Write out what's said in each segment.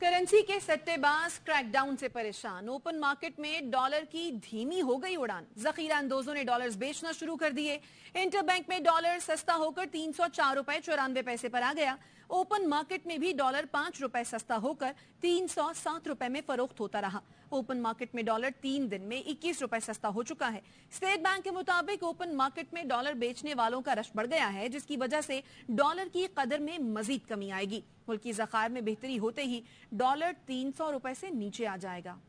Currency के सट्टेबाज crackdown से परेशान। ओपन मार्केट में डॉलर की धीमी हो गई उड़ान। जखीरा अंदोजों ने डॉलर्स बेचना शुरू कर दिए। इंटरबैंक में डॉलर सस्ता होकर 304 रुपए 94 पैसे पर आ गया। ओपन मार्केट में भी डॉलर 5 रुपए सस्ता होकर 307 रुपए में फरोख्त होता रहा। ओपन मार्केट में डॉलर 3 दिन में 21 रुपए सस्ता हो चुका है। स्टेट बैंक के मुताबिक ओपन मार्केट में डॉलर बेचने वालों का रश बढ़ गया है, जिसकी वजह से डॉलर की कदर में मजीद कमी आएगी। मुल्की ज़खायर में बेहतरी होते ही डॉलर 300 रुपए से नीचे आ जाएगा।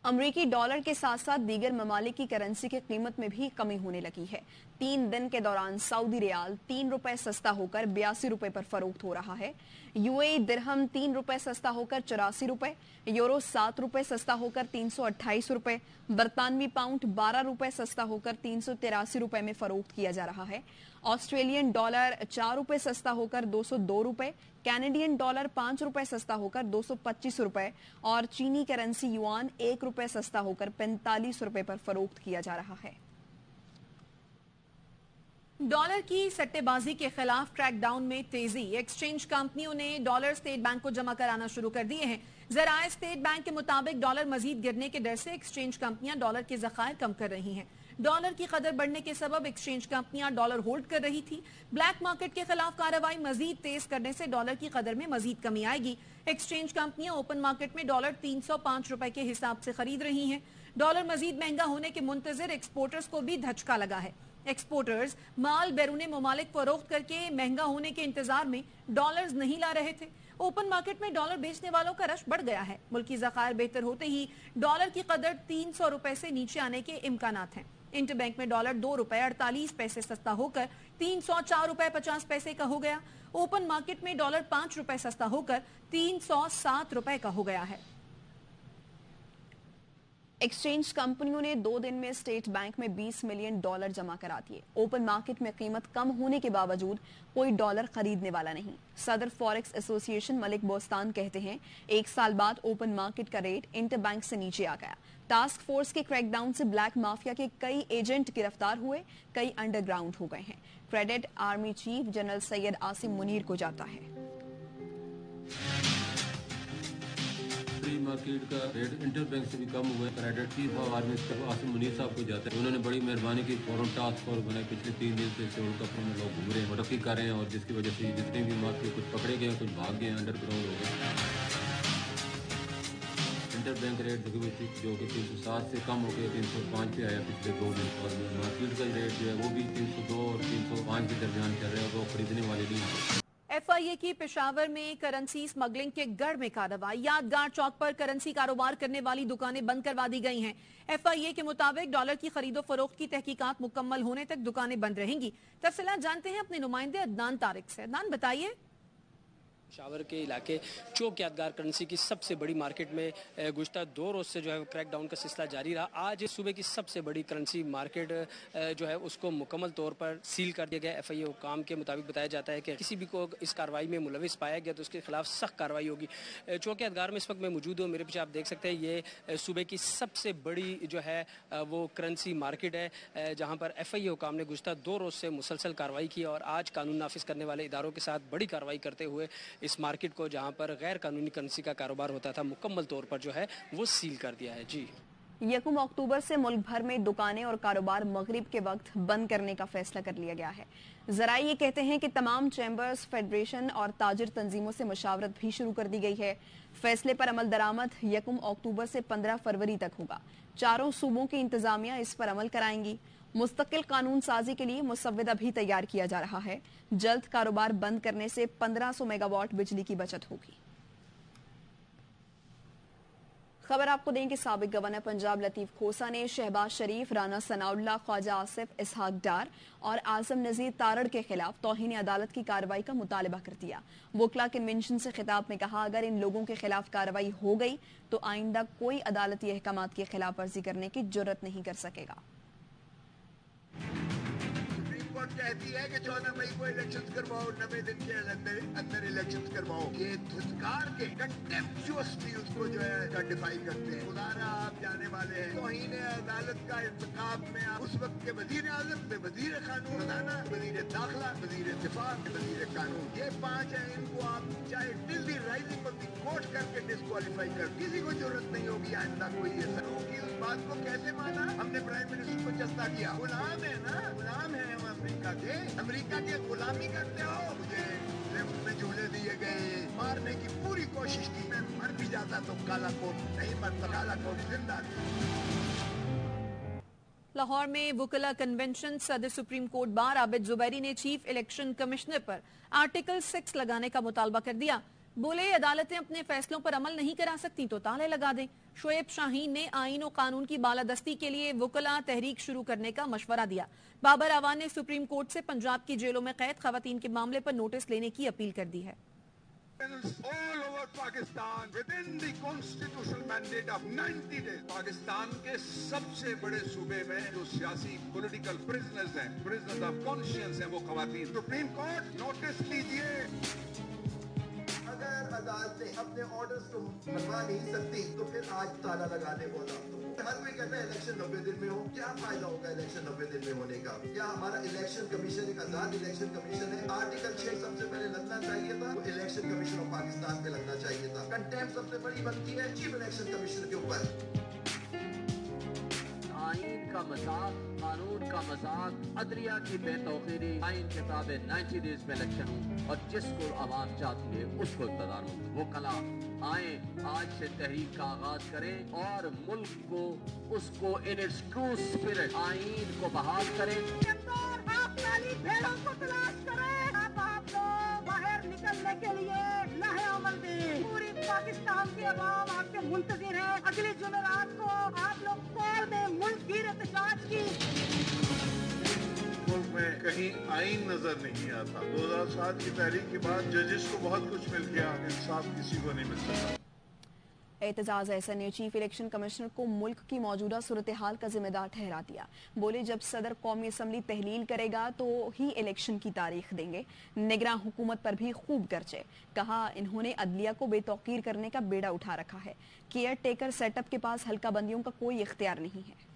अमरीकी डॉलर के साथ साथ दीगर ममालिक की करेंसी की कीमत में भी कमी होने लगी है। 3 दिन के दौरान सऊदी रियाल 3 रुपए सस्ता होकर 82 रुपए पर फरोख्त हो रहा है। यूएई दिरहम 3 रुपए सस्ता होकर 84 रुपए, यूरो 7 रुपए सस्ता होकर 328 रुपए, बरतानवी पाउंड 12 रुपए सस्ता होकर 383 रुपए में फरोख्त किया जा रहा है। ऑस्ट्रेलियन डॉलर 4 रुपए सस्ता होकर 202 रुपए, कैनेडियन डॉलर 5 रुपए सस्ता होकर 225 रुपए और चीनी करेंसी युआन 1 रुपए सस्ता होकर 45 रुपए पर फरोख्त किया जा रहा है। डॉलर की सट्टेबाजी के खिलाफ क्रैकडाउन में तेजी। एक्सचेंज कंपनियों ने डॉलर स्टेट बैंक को जमा कराना शुरू कर दिए हैं। जराए स्टेट बैंक के मुताबिक डॉलर मजीद गिरने के डर से एक्सचेंज कंपनियां डॉलर के ज़खायर कम कर रही हैं। डॉलर की कदर बढ़ने के सबब एक्सचेंज कंपनियां डॉलर होल्ड कर रही थी। ब्लैक मार्केट के खिलाफ कार्रवाई मजीद तेज करने से डॉलर की कदर में मजीद कमी आएगी। एक्सचेंज कंपनियां ओपन मार्केट में डॉलर 305 रुपए के हिसाब से खरीद रही हैं। डॉलर मजीद महंगा होने के मुंतजर एक्सपोर्टर्स को भी धचका लगा है। एक्सपोर्टर्स माल बैरूने ममालिक फरोख्त करके महंगा होने के इंतजार में डॉलर्स नहीं ला रहे थे। ओपन मार्केट में डॉलर बेचने वालों का रश बढ़ गया है। मुल्की ज़खायर बेहतर होते ही डॉलर की कदर 300 रुपए से नीचे आने के इम्कानात हैं। इंटरबैंक में डॉलर 2 रुपए 48 पैसे सस्ता होकर 304 रुपए 50 पैसे का हो गया। ओपन मार्केट में डॉलर 5 रुपए सस्ता होकर 307 रुपए का हो गया है। एक्सचेंज कंपनियों ने 2 दिन में स्टेट बैंक में 20 मिलियन डॉलर जमा करा दिए। ओपन मार्केट में कीमत कम होने के बावजूद कोई डॉलर खरीदने वाला नहीं। सदर फॉरेक्स एसोसिएशन मलिक बोस्तान कहते हैं, 1 साल बाद ओपन मार्केट का रेट इंटरबैंक से नीचे आ गया। टास्क फोर्स के क्रैकडाउन से ब्लैक माफिया के कई एजेंट गिरफ्तार हुए, कई अंडरग्राउंड हो गए हैं। Credit army chief general Syed Asim Munir को जाता है। फ्री मार्केट का रेट इंटरबैंक से भी कम हुआ है। Credit chief army Asim Munir साहब को जाता है। उन्होंने बड़ी मेहरबानी की, फौरन टास्क फोर्स बनाई। पिछले 3 दिन से सेउल कप में लोग घूम रहे हैं, तरक्की कर रहे हैं और जिसकी वजह से जितने भी माफिया कुछ पकड़े गए, कुछ भाग गए, अंडरग्राउंड हो गए। इंटरबैंक रेट जो कि 307 से कम हो गया 305 पे आया पिछले 2 दिन। और मार्केट का रेट जो है वो भी 302 और 305 के दरमियान चल रहा है और वो खरीदने वाले नहीं। FIA की पेशावर में करंसी स्मगलिंग के गढ़ में कार्रवाई। यादगार चौक पर करंसी कारोबार करने वाली दुकानें बंद करवा दी गई हैं। FIA के मुताबिक डॉलर की खरीदो फरोख्त की तहकीकात मुकम्मल होने तक दुकानें बंद रहेंगी। तफसीलात जानते हैं अपने नुमाइंदे अदनान तारिक से। अदनान, बताइए। पेशावर के इलाके चौक यादगार करेंसी की सबसे बड़ी मार्केट में गुज़श्ता 2 रोज से जो है क्रैकडाउन का सिलसिला जारी रहा। आज सुबह की सबसे बड़ी करेंसी मार्केट जो है उसको मुकम्मल तौर पर सील कर दिया गया। FIA हुकाम के मुताबिक बताया जाता है कि किसी भी को इस कार्रवाई में मुलविस पाया गया तो उसके खिलाफ सख्त कार्रवाई होगी। चौक यादगार में इस वक्त मैं मौजूद हूँ। मेरे पीछे आप देख सकते हैं ये सुबह की सबसे बड़ी जो है वो करेंसी मार्केट है, जहाँ पर FIA हुकाम ने गुज़श्ता 2 रोज से मुसलसल कार्रवाई की और आज कानून नाफिज करने वाले इदारों के साथ बड़ी कार्रवाई करते हुए इस मार्केट को, जहां पर गैर कानूनी करेंसी का कारोबार होता था, मुकम्मल तौर पर जो है वो सील कर दिया है। जी, 1 अक्टूबर से मुल्क भर में दुकानें और कारोबार मगरिब के वक्त बंद करने का फैसला कर लिया गया है। जराए ये कहते हैं कि तमाम चैम्बर्स, फेडरेशन और ताजिर तंजीमों से मुशावरत भी शुरू कर दी गई है। फैसले पर अमल दरामद 1 अक्टूबर से 15 फरवरी तक होगा। चारों सूबों की इंतजामिया इस पर अमल कराएंगी। मुस्तकिल कानून साजी के लिए मुसव्वदा भी तैयार किया जा रहा है। जल्द कारोबार बंद करने से 1500 मेगावाट बिजली की बचत होगी। खबर आपको दें कि साबिक गवर्नर पंजाब लतीफ खोसा ने शहबाज शरीफ, राना सनाउल्लाह, ख्वाजा आसिफ, इसहाक डार और आजम नजीर तारड़ के खिलाफ तौहीन अदालत की कार्रवाई का मुतालबा कर दिया। वकला कन्वेंशन से खिताब में कहा, अगर इन लोगों के खिलाफ कार्रवाई हो गई तो आइंदा कोई अदालती अहकामात की खिलाफ वर्जी करने की जुर्रत नहीं कर सकेगा। कोर्ट कहती है कि 14 मई को इलेक्शन करवाओ, 90 दिन के अंदर इलेक्शन करवाओ। ये धुतकार के कंटेम्पचुअसली उसको जो है डिफाई करते हैं। खुदारा आप जाने वाले हैं, तौहीन अदालत का इंतकाब में आप उस वक्त कि वजीर आजम में वजीर कानून खजाना, वजीर दाखिला, वजीर दिफा, वजीर कानून, ये 5 हैं। इनको आप चाहे till the rising of the court करके डिस्क्वालीफाई कर, किसी को जरूरत नहीं होगी आइंदा कोई ये की। उस बात को कैसे माना? हमने प्राइम मिनिस्टर को जस्ता किया। गुलाम है ना, गुलाम है हम अमेरिका के गुलामी करते हो। मुझे लिफ्ट में झूले दिए गए, मारने की पूरी कोशिश की। मैं मर भी जाता तो काला कोट नहीं मरता, काला कोट जिंदा। लाहौर में वुकला कन्वेंशन, सदर supreme court bar Abid Zubairi ने चीफ इलेक्शन कमिश्नर पर आर्टिकल 6 लगाने का मुतालबा कर दिया। बोले अदालतें अपने फैसलों पर अमल नहीं करा सकती तो ताले लगा दें। शोएब शाहीन ने आईन और कानून की बालादस्ती के लिए वुकला तहरीक शुरू करने का मशवरा दिया। बाबर आवान ने सुप्रीम कोर्ट से पंजाब की जेलों में कैद खवातीन के मामले पर नोटिस लेने की अपील कर दी है। All over Pakistan within the constitutional mandate of 90 days, Pakistan के सबसे बड़े सूबे में जो सियासी पॉलिटिकल प्रिजनर्स हैं, प्रिजनर्स ऑफ कॉन्शियंस हैं, वो खवातीन। सुप्रीम कोर्ट नोटिस लीजिए। अगर अदालतें अपने ऑर्डर्स को मनवा नहीं सकती तो फिर आज ताला लगाने को हर कोई कहता है इलेक्शन 90 दिन में हो। क्या फायदा होगा इलेक्शन 90 दिन में होने का? क्या हमारा इलेक्शन कमीशन एक आजाद इलेक्शन कमीशन है? आर्टिकल 6 सबसे पहले लगना चाहिए था, वो इलेक्शन कमीशन ऑफ पाकिस्तान पे लगना चाहिए था। कंटेम्प्ट सबसे बड़ी बनती है चीफ इलेक्शन कमीशन के ऊपर। आइन का मजाक, कानून का मजाक, अदलिया की बेतौकीरी, आइन के ताबे 90 डेज में इलेक्शन हो और जिसको आवाम चाहती है उसको इक़्तिदार हो। वो कला आए, आज से तहरीक का आगाज करें और मुल्क को उसको इन इट्स ट्रू स्पिरिट आइन को बहाल करें। आप नाली भेड़ों को तलाश करें। आप लोग बाहर निकलने के लिए लहे अमल दें। पूरी पाकिस्तान की आवाम आपके मुंतजिर है। अगली जुमेरात को आप लोग कॉल में मुल्क की एहतजाज की। मुल्क में कहीं आइन नजर नहीं आता। 2007 की तहरीक के बाद जजेस को बहुत कुछ मिल गया, इंसाफ किसी को नहीं मिल सका। एतजाज अहसन ने चीफ इलेक्शन कमिश्नर को मुल्क की मौजूदा सूरत हाल का जिम्मेदार ठहरा दिया। बोले जब सदर कौमी असम्बली तहलील करेगा तो ही इलेक्शन की तारीख देंगे। निगरान हुकूमत पर भी खूब गर्जे। कहा इन्होंने अदलिया को बेतौकीर करने का बेड़ा उठा रखा है। केयर टेकर सेटअप के पास हल्का बंदियों का कोई इख्तियार नहीं है।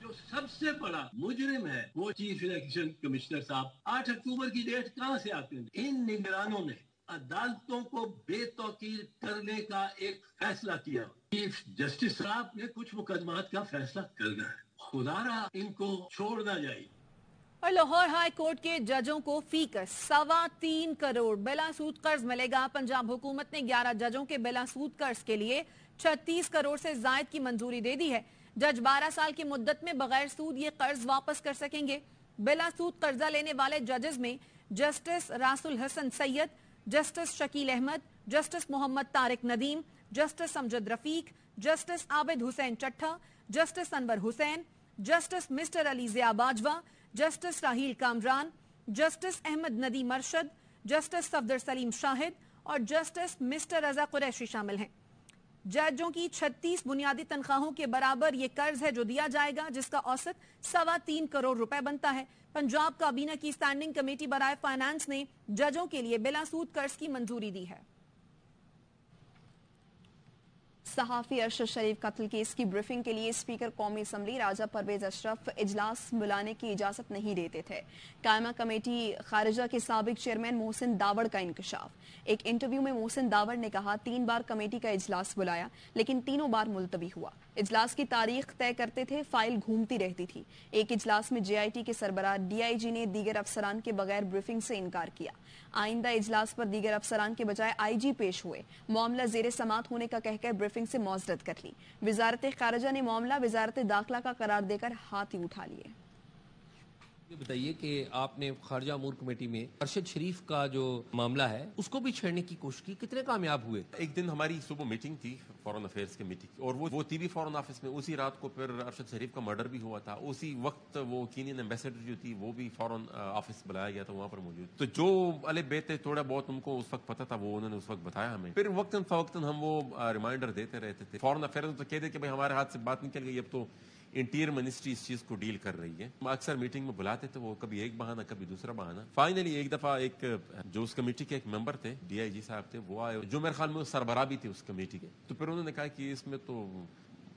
जो सबसे बड़ा मुजरिम है वो चीफ इलेक्शन कमिश्नर साहब। 8 अक्टूबर की डेट कहाँ से आते हैं? इन निगरानों ने अदालतों को बेतौकीर करने का एक फैसला किया। चीफ जस्टिस साहब ने कुछ मुकदमात का फैसला करना है, खुदारा इनको छोड़ ना जाए। और लाहौर हाई कोर्ट के जजों को फीकस 3.25 करोड़ बिलासूद कर्ज मिलेगा। पंजाब हुकूमत ने 11 जजों के बिलासूद कर्ज के लिए 36 करोड़ से जायद की मंजूरी दे दी है। जज 12 साल की मुद्दत में बगैर सूद ये कर्ज वापस कर सकेंगे। बिलासूद कर्जा लेने वाले जजेस में justice Rasul Hasan Syed, justice Shakeel Ahmed, justice Mohammad Tariq Nadeem, justice Amjad Rafiq, justice Abid Hussain Chattha, justice Anwar Hussain, justice mister Ali Zia Bajwa, justice Raheel Kamran, justice Ahmad Nadeem Arshad, justice Safdar Saleem Shahid और जस्टिस मिस्टर रजा कुरैशी शामिल हैं। जजों की 36 बुनियादी तनख्वाहों के बराबर ये कर्ज है जो दिया जाएगा, जिसका औसत 3.25 करोड़ रुपए बनता है। पंजाब काबीना की स्टैंडिंग कमेटी बराए फाइनेंस ने जजों के लिए बिलासूद कर्ज की मंजूरी दी है। सहाफी अरशद शरीफ कत्ल केस की ब्रीफिंग के लिए स्पीकर कौमी असम्बली राजा परवेज अशरफ इजलास बुलाने की इजाजत नहीं देते थे। कायमा कमेटी खारिजा के साबिक चेयरमैन मोहसिन दावड़ का इंकशाफ। एक इंटरव्यू में मोहसिन दावड़ ने कहा 3 बार कमेटी का इजलास बुलाया लेकिन तीनों बार मुलतवी हुआ। इजलास की तारीख तय करते थे, फाइल घूमती रहती थी। एक इजलास में JIT के सरबराह DIG ने दीगर अफसरान के बगैर ब्रीफिंग से इनकार किया। आइंदा इजलास पर दीगर अफसरान के बजाय IG पेश हुए। मामला जेर समात होने का कहकर ब्रीफिंग से मौजरत कर ली। वजारत खारजा ने मामला वजारत दाखिला का करार देकर हाथ ही उठा लिए। बताइए कि आपने खारजा अमूर कमेटी में अरशद शरीफ का जो मामला है उसको भी छेड़ने की कोशिश की, कितने कामयाब हुए? एक दिन हमारी सुबह मीटिंग थी फॉरेन अफेयर्स की मीटिंग, और वो थी भी फॉरेन ऑफिस में। उसी रात को फिर अरशद शरीफ का मर्डर भी हुआ था। उसी वक्त वो कीनियन एम्बेसडर जो थी वो भी फॉरेन ऑफिस बुलाया गया था, वहाँ पर मौजूद। तो जो अले बेते थोड़ा बहुत उनको उस वक्त पता था वो उन्होंने उस वक्त बताया हमें। फिर वक्तन फवक्तन हम वो रिमाइंडर देते रहते थे। फॉरेन अफेयर्स तो कहते कि भाई हमारे हाथ से बात निकल गई, अब तो इंटीरियर मिनिस्ट्री इस चीज को डील कर रही है। अक्सर मीटिंग में बुलाते थे वो, कभी एक बहाना कभी दूसरा बहाना। फाइनली एक दफा एक जो उस कमेटी के एक मेंबर थे, DIG साहब थे, वो आए, जो मेरे ख्याल में सरबराह भी थे उस कमेटी के। तो फिर उन्होंने कहा कि इसमें तो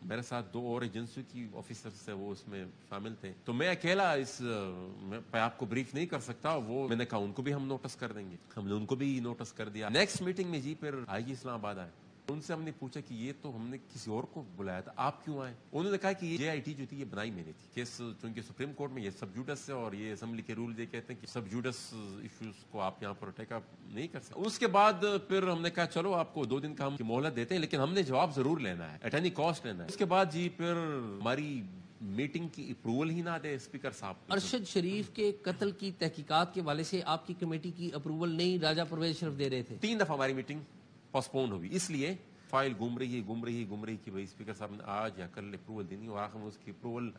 मेरे साथ 2 और एजेंसियों की ऑफिसर्स है, वो उसमें शामिल थे। तो मैं अकेला इस मैं आपको ब्रीफ नहीं कर सकता। वो मैंने कहा उनको भी हम नोटिस कर देंगे। हमने उनको भी नोटिस कर दिया। नेक्स्ट मीटिंग में जी फिर आईजी इस्लामाबाद आए। उनसे हमने पूछा कि ये तो हमने किसी और को बुलाया था, आप क्यों आए? उन्होंने कहा कि ये JIT जो थी ये बनाई मैंने थी। केस चूंकि सुप्रीम कोर्ट में ये सब जुडिस है और ये असेंबली के रूल ये कहते हैं कि सब जुडिस इश्यूज को आप यहाँ पर टेक अप नहीं कर सकते। उसके बाद फिर हमने कहा चलो आपको 2 दिन का हम मोहलत देते हैं, लेकिन हमने जवाब जरूर लेना है, एट एनी कॉस्ट लेना है। उसके बाद जी फिर हमारी मीटिंग की अप्रूवल ही ना दे स्पीकर साहब। अरशद शरीफ के कत्ल की तहकीकात के हवाले से आपकी कमेटी की अप्रूवल नहीं राजा परवेज शरीफ दे रहे थे। 3 दफा हमारी मीटिंग पोस्टपोन हुई, इसलिए फाइल घूम रही कि भाई स्पीकर साहब ने आज या कल अप्रूवल देनी और आखिर में उसकी अप्रूवल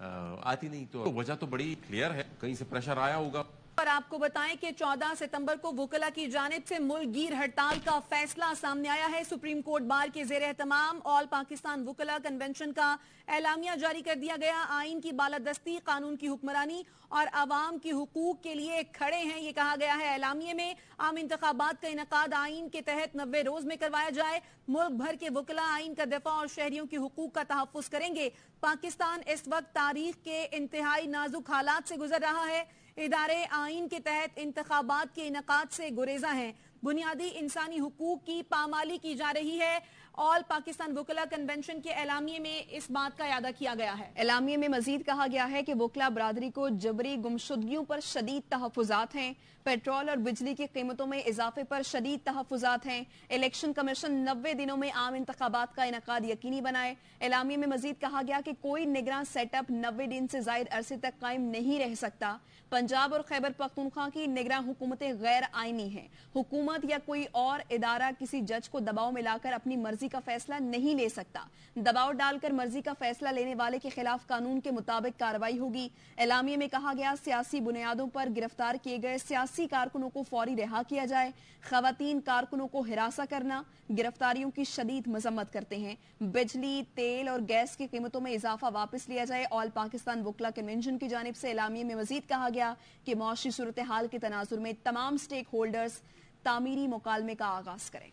आती नहीं। तो वजह तो बड़ी क्लियर है, कहीं से प्रेशर आया होगा। और आपको बताएं कि 14 सितंबर को वुकला की जानिब से मुल्क गिर हड़ताल का फैसला सामने आया है। सुप्रीम कोर्ट बार के जेर एहतमाम ऑल पाकिस्तान वुकला कन्वेंशन का एलामिया जारी कर दिया गया। आइन की बालादस्ती, कानून की हुक्मरानी और आवाम की हुकूक के लिए खड़े हैं, ये कहा गया है एलामिये में। आम इंतखाबात का इनकाद आइन के तहत 90 रोज में करवाया जाए। मुल्क भर के वुकला आइन का दफा और शहरियों की हुकूक का तहफ्फुज करेंगे। पाकिस्तान इस वक्त तारीख के इंतहाई नाजुक हालात से गुजर रहा है। इदारे आइन के तहत इंतखाबात के इनकाद से गुरेजा हैं। बुनियादी इंसानी हुकूक की पामाली की जा रही है। ऑल पाकिस्तान वुकला कन्वेंशन के एलामिये में इस बात का यादा किया गया है। एलामिये में मजीद कहा गया है कि वुकला बरादरी को जबरी गुमशुदगियों पर शदीद तहफ़्फ़ुज़ात हैं। पेट्रोल और बिजली की कीमतों में इजाफे पर शदीद तहफ़्फ़ुज़ात हैं। इलेक्शन कमीशन 90 दिनों में आम इंतखाबात का इनकाद यकीनी बनाए। एलामिये में मजीद कहा गया कि कोई निगरान सेटअप 90 दिन से जायद अरसे तक कायम नहीं रह सकता। पंजाब और खैबर पख्तूनख्वा की निगरान हुकूमतें गैर आइनी हैं। हुकूमत या कोई और इदारा किसी जज को दबाव में लाकर अपनी मर्जी का फैसला नहीं ले सकता। दबाव डालकर मर्जी का फैसला लेने वाले के खिलाफ कानून के मुताबिक कार्रवाई होगी। एलामिये में कहा गया सियासी बुनियादों पर गिरफ्तार किए गए सियासी कारकुनों को फौरी रिहा किया जाए। खवातीन कारकुनों को हिरासा करना गिरफ्तारियों की शदीद मजम्मत करते हैं। बिजली, तेल और गैस की कीमतों में इजाफा वापस लिया जाए। ऑल पाकिस्तान वुकला कन्वेंशन की जानिब से एलामिये में मजीद कहा गया कि मौशी सूरत हाल के तनाजुर में तमाम स्टेक होल्डर्स तामीरी मुकालमे का आगाज करें।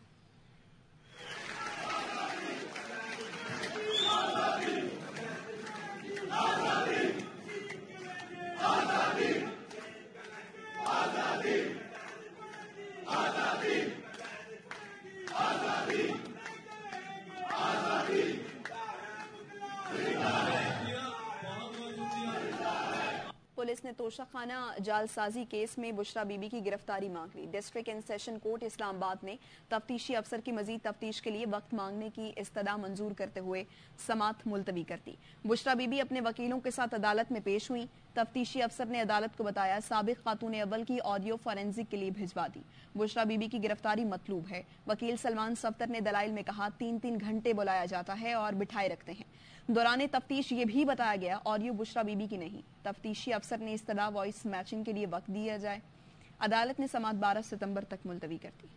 पुलिस ने तोशाखाना जालसाजी केस में बुशरा बीबी की गिरफ्तारी मांग ली। District and session court Islamabad ने तफ्तीशी अफसर की मजीद तफ्तीश के लिए वक्त मांगने की इस्तदा मंजूर करते हुए समात मुलतवी कर दी। बुशरा बीबी अपने वकीलों के साथ अदालत में पेश हुई। तफ्तीशी अफसर ने अदालत को बताया साबिक खातून अव्वल की ऑडियो फॉरेंसिक के लिए भिजवा दी। बुशरा बीबी की गिरफ्तारी मतलूब है। वकील सलमान सफ्तर ने दलाइल में कहा 3-3 घंटे बुलाया जाता है और बिठाए रखते हैं। दौरान तफ्तीश ये भी बताया गया ऑडियो बुशरा बीबी की नहीं। तफ्तीशी अफसर ने इस्तदा वॉइस मैचिंग के लिए वक्त दिया जाए। अदालत ने समात 12 सितंबर तक मुलतवी कर दी।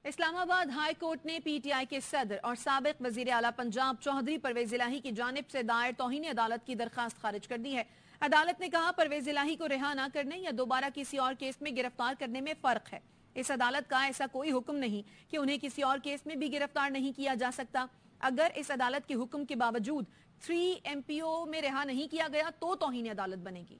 इस्लामाबाद हाई कोर्ट ने PTI के सदर और साबिक वजीर आला पंजाब चौधरी परवेज इलाही की जानिब से दायर तौहीन अदालत की दरखास्त खारिज कर दी है। अदालत ने कहा परवेज इलाही को रिहा न करने या दोबारा किसी और केस में गिरफ्तार करने में फर्क है। इस अदालत का ऐसा कोई हुक्म नहीं कि उन्हें किसी और केस में भी गिरफ्तार नहीं किया जा सकता। अगर इस अदालत के हुक्म के बावजूद 3 MPO में रिहा नहीं किया गया तो तौहीन अदालत बनेगी।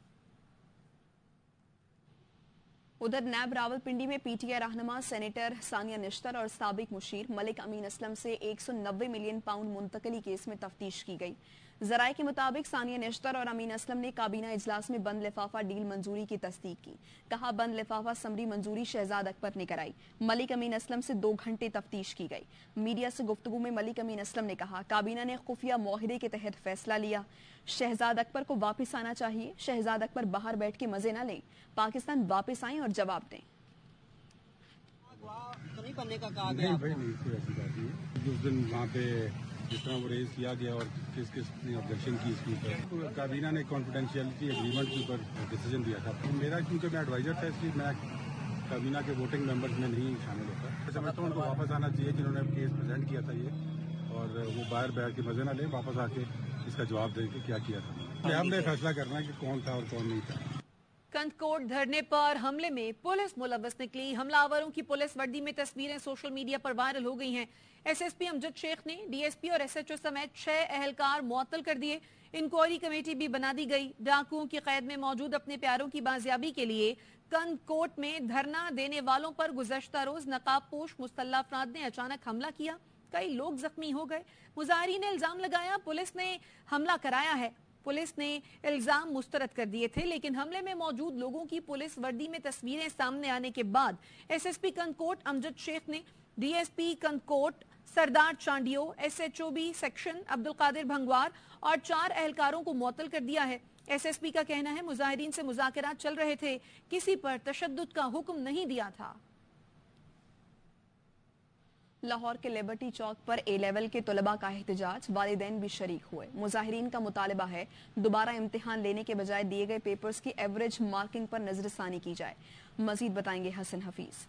उधर नैब रावलपिंडी में PTI रहनुमा सेनेटर सानिया निश्तर और साबिक मुशीर मलिक अमीन असलम से 190 मिलियन पाउंड मुंतकली केस में तफ्तीश की गई। जराये के मुताबिक सानिया निश्तर और अमीन असलम ने काबीना इजलास में बंद लिफाफा डील मंजूरी की तस्दीक की। कहा बंद लिफाफा समरी मंजूरी शहजाद अकबर ने कराई। मलिक अमीन असलम से 2 घंटे तफ्तीश की गई। मीडिया से गुफ्तगू में मलिक अमीन असलम ने कहा काबीना ने खुफिया मुआहिदे के तहत फैसला लिया। शहजाद अकबर को वापस आना चाहिए। शहजाद अकबर बाहर बैठ के मजे न लें। पाकिस्तान वापस आए और जवाब दें। नहीं बनने का कहा गया। नहीं, कोई ऐसी बात नहीं है। जिस दिन वहाँ पे जिस तरह वो रेज किया गया और किस किस ने ऑब्जेक्शन की इसके ऊपर काबीना ने कॉन्फिडेंशियलिटी एग्रीमेंट के ऊपर डिसीजन दिया था। मेरा क्योंकि मैं एडवाइजर था इसलिए मैं काबीना के वोटिंग मेंबर्स में नहीं शामिल होता। समझता हूँ उनको वापस आना चाहिए जिन्होंने केस प्रेजेंट किया था ये, और वो बाहर बैठ के मजे ना लें, वापस आके इसका जवाब दें कि क्या किया था। हमने फैसला करना है कि कौन था और कौन नहीं था। कंदकोट धरने पर हमले में पुलिस मुलव्वस निकली। हमलावरों की पुलिस वर्दी में तस्वीरें सोशल मीडिया पर वायरल हो गई हैं। एसएसपी अमजद शेख ने डीएसपी और एसएचओ समेत 6 अहलकार मुअत्तल कर दिए। इंक्वायरी कमेटी भी बना दी गई। डाकुओं की कैद में मौजूद अपने प्यारों की बाजियाबी के लिए कंदकोट में धरना देने वालों पर गुज़श्ता रोज नकाबपोश मुस्तल्ला अफराद ने अचानक हमला किया। कई लोग जख्मी हो गए। मुजाहिरीन ने इल्जाम लगाया पुलिस ने हमला कराया है। पुलिस ने इल्जाम मुस्तरद कर दिए थे, लेकिन हमले में मौजूद लोगों की पुलिस वर्दी में तस्वीरें सामने आने के बाद एसएसपी कंदकोट अमजद शेख ने डीएसपी कंदकोट सरदार चांडियो, एसएचओबी सेक्शन अब्दुल कादिर भंगवार और 4 अहलकारों को मुअत्तल कर दिया है। एसएसपी का कहना है मुजाहिरीन से मुज़ाकरात चल रहे थे, किसी पर तशद्दुद का हुक्म नहीं दिया था। लाहौर के लिबर्टी चौक पर ए लेवल के तलबा का एहतजाज, वालिदैन भी शरीक हुए। मुजाहिरीन का मुतालबा है दोबारा इम्तिहान लेने के बजाय दिए गए पेपर्स की एवरेज मार्किंग पर नजरसानी की जाए। मजीद बताएंगे हसन हफीज।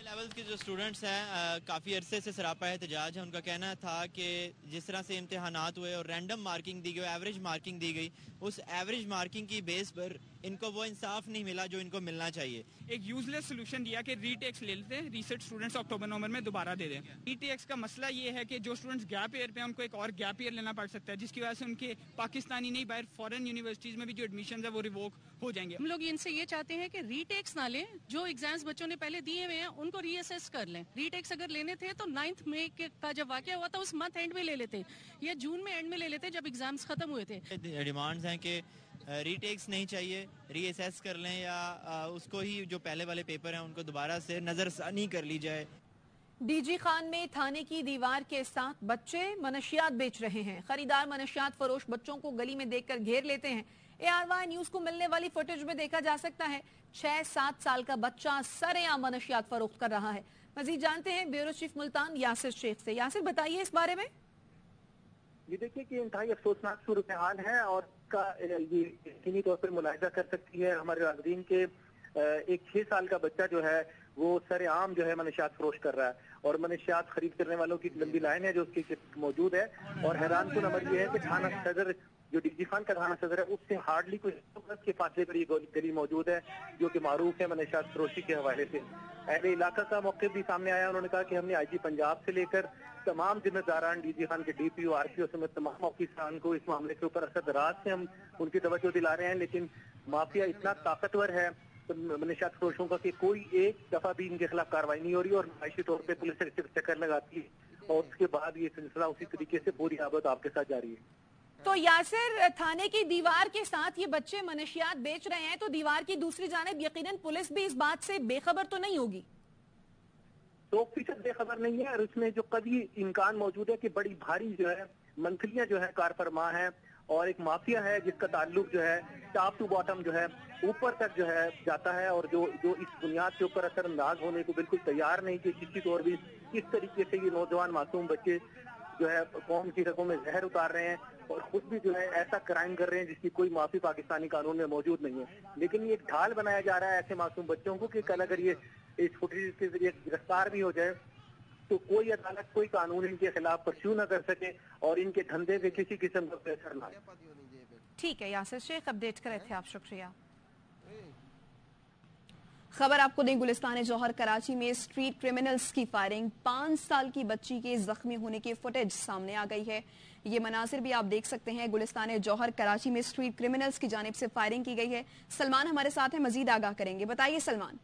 लेवल्स के जो स्टूडेंट्स हैं काफ़ी अरसे से सरापा एहतजाज है। उनका कहना था कि जिस तरह से इम्तिहानात हुए और रैंडम मार्किंग दी गई, एवरेज मार्किंग दी गई, उस एवरेज मार्किंग की बेस पर इनको वो इंसाफ नहीं मिला जो इनको मिलना चाहिए। एक यूजलेस सोल्यूशन दिया कि रीटेक्स ले लेते हैं, रिसर्च स्टूडेंट्स अक्टूबर नवंबर में दोबारा दे दें। रीटेक्स का मसला ये है कि जो स्टूडेंट्स गैप ईयर पे हैं उनको एक और गैप ईयर लेना पड़ सकता है, जिसकी वजह से उनके पाकिस्तानी नहीं बाहर फॉरेन यूनिवर्सिटीज में भी जो एडमिशन है वो रिवोक हो जाएंगे। हम लोग इनसे ये चाहते हैं कि रीटेक्स ना लें, जो एग्जाम्स बच्चों ने पहले दिए हुए हैं उनको रीअसेस कर लें। रीटेक्स अगर लेने थे तो 9 मई का जब वाकया हुआ था उस मंथ एंड में ले लेते, या जून में एंड में ले लेते जब एग्जाम्स खत्म हुए थे। डिमांड्स हैं कि रीटेक्स नहीं चाहिए, रीअसेस कर लें या उसको ही जो पहले वाले पेपर हैं उनको दोबारा से नजरसानी कर ली जाए। डीजी खान में थाने की दीवार के साथ बच्चे मनशियात बेच रहे हैं। खरीदार मनशियात फरोश बच्चों को गली में देखकर घेर लेते हैं। ARY न्यूज को मिलने वाली फुटेज में देखा जा सकता है 6-7 साल का बच्चा सरेआम मनशियात फरोख्त कर रहा है। मजीद जानते हैं ब्यूरो चीफ मुल्तान यासिर शेख से। यासिर बताइए इस बारे में। ये देखिए कि इंतहाई अफसोसनाक सूरत हाल है और का ये यकीनी तौर पर मुलाहिजा कर सकती है हमारे नाज़रीन के एक 6 साल का बच्चा जो है वो सरेआम जो है मनशियात फरोश कर रहा है और मनशियात खरीद करने वालों की लंबी लाइन है जो उसकी मौजूद है। और हैरान कुन अमर ये है कि थाना सदर जो डीजी खान का थाना सदर है उससे हार्डली कुछ के फासले पर ये गली मौजूद है जो कि मारूफ है मनशियात फरोशी के हवाले से। अहले इलाका का मौके भी सामने आया। उन्होंने कहा कि हमने IG पंजाब से लेकर तमाम जिम्मेदारान डीजी खान के DPO RPO समेत तमाम ऑफिसरान को इस मामले के ऊपर असरदराज से हम उनकी तवज्जो दिला रहे हैं, लेकिन माफिया इतना ताकतवर है मनशियात फरोशों का कि कोई एक दफा भी इनके खिलाफ कार्रवाई नहीं हो रही और नुमाइशी तौर पर पुलिस सिर्फ चक्कर लगाती है और उसके बाद ये सिलसिला उसी तरीके से पूरी आबद आपके साथ जारी है। तो यासिर, थाने की दीवार के साथ ये बच्चे मनशियात बेच रहे हैं तो दीवार की दूसरी जानिब यकीनन पुलिस भी इस बात से बेखबर तो नहीं होगी। 100% बेखबर नहीं है और इसमें जो कभी इम्कान मौजूद है कि बड़ी भारी जो है मंथलियां जो है कारफरमा है और एक माफिया है जिसका ताल्लुक जो है टॉप टू बॉटम जो है ऊपर तक जो है जाता है और जो इस बुनियाद के ऊपर असरअंदाज होने को बिल्कुल तैयार नहीं कि किसी तौर भी किस तरीके से ये नौजवान मासूम बच्चे जो है कौम की रगों में जहर उतार रहे हैं और खुद भी जो है ऐसा क्राइम कर रहे हैं जिसकी कोई माफी पाकिस्तानी कानून में मौजूद नहीं है। लेकिन ये एक ढाल बनाया जा रहा है ऐसे मासूम बच्चों को कि कल अगर ये इस फुटेज के जरिए गिरफ्तार भी हो जाए तो कोई अदालत कोई कानून इनके खिलाफ परस्यू न कर सके और इनके धंधे पे किसी किस्म का प्रेशर ना आए। ठीक है यासिर शेख, अपडेट कर रहे थे आप, शुक्रिया। खबर आपको दें, गुलिस्तान जौहर कराची में स्ट्रीट क्रिमिनल्स की फायरिंग, 5 साल की बच्ची के जख्मी होने की फुटेज सामने आ गई है। ये मनासिर भी आप देख सकते हैं। गुलिस्तान जौहर कराची में स्ट्रीट क्रिमिनल्स की जानिब से फायरिंग की गई है। सलमान हमारे साथ हैं, मजीद आगाह करेंगे। बताइए सलमान।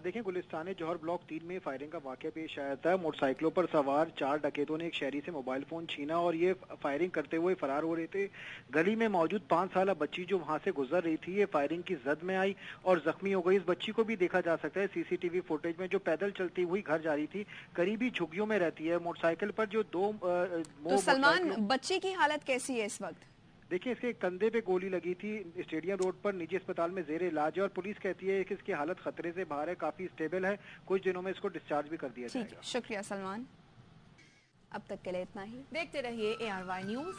देखिए, गुलिस्तान जौहर ब्लॉक 3 में फायरिंग का वाकया पेश आया था। मोटरसाइकिलों पर सवार 4 डकैतों ने एक शहरी से मोबाइल फोन छीना और ये फायरिंग करते हुए फरार हो रहे थे। गली में मौजूद 5 साल बच्ची जो वहां से गुजर रही थी ये फायरिंग की जद में आई और जख्मी हो गई। इस बच्ची को भी देखा जा सकता है CCTV फुटेज में, जो पैदल चलती हुई घर जा रही थी। करीबी झुग्गियों में रहती है। मोटरसाइकिल पर जो 2 तो सलमान, बच्ची की हालत कैसी है इस वक्त? देखिए, इसके कंधे पे गोली लगी थी। स्टेडियम रोड पर निजी अस्पताल में जेर इलाज है और पुलिस कहती है कि इसकी हालत खतरे से बाहर है, काफी स्टेबल है। कुछ दिनों में इसको डिस्चार्ज भी कर दिया जाएगा। शुक्रिया सलमान। अब तक के लिए इतना ही। देखते रहिए ARY न्यूज।